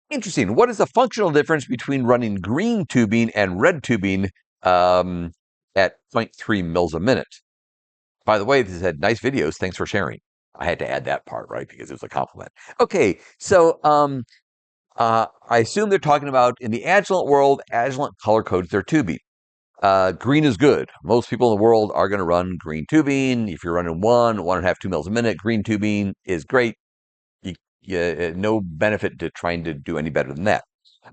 Interesting. What is the functional difference between running green tubing and red tubing um, at 0.3 mils a minute? By the way, this had nice videos. Thanks for sharing. I had to add that part, right? Because it was a compliment. Okay, so I assume they're talking about in the Agilent world, Agilent color codes their tubing. Green is good. Most people in the world are going to run green tubing. If you're running 1.5, 2 mils a minute, green tubing is great. No benefit to trying to do any better than that.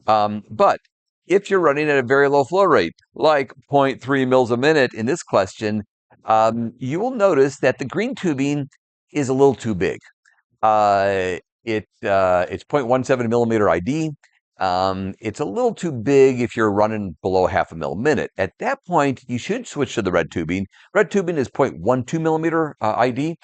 But if you're running at a very low flow rate, like 0.3 mils a minute in this question, you will notice that the green tubing is a little too big. It's 0.17 millimeter ID. It's a little too big if you're running below 0.5 mil a minute. At that point, you should switch to the red tubing. Red tubing is 0.12 millimeter ID.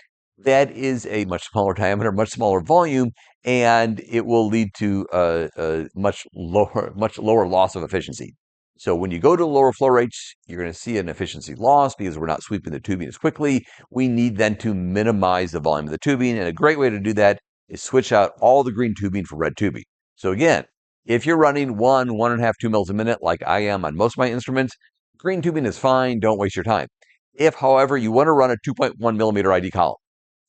That is a much smaller diameter, much smaller volume, and it will lead to a much lower loss of efficiency. So when you go to lower flow rates, you're going to see an efficiency loss because we're not sweeping the tubing as quickly. We need then to minimize the volume of the tubing, and a great way to do that is switch out all the green tubing for red tubing. So again, if you're running 1.5, 2 mils a minute like I am on most of my instruments, green tubing is fine. Don't waste your time. If, however, you want to run a 2.1 millimeter ID column,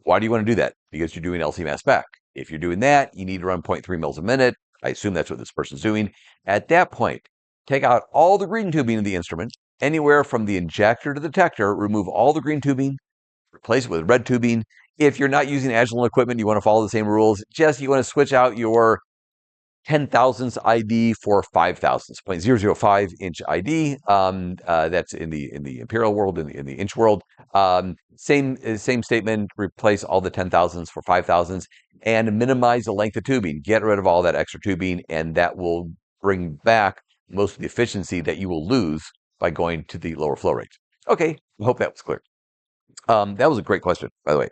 why do you want to do that? Because you're doing LC mass spec. If you're doing that, you need to run 0.3 mils a minute. I assume that's what this person's doing. At that point, take out all the green tubing in the instrument, anywhere from the injector to the detector, remove all the green tubing, replace it with red tubing. If you're not using Agilent equipment, you want to follow the same rules. Just you want to switch out your 10 thousandths ID for 5 thousandths, 0.005 inch ID. That's in the imperial world, in the inch world. Same statement. Replace all the 10 thousandths for 5 thousandths and minimize the length of tubing. Get rid of all that extra tubing, and that will bring back most of the efficiency that you will lose by going to the lower flow rates. Okay, I hope that was clear. That was a great question, by the way.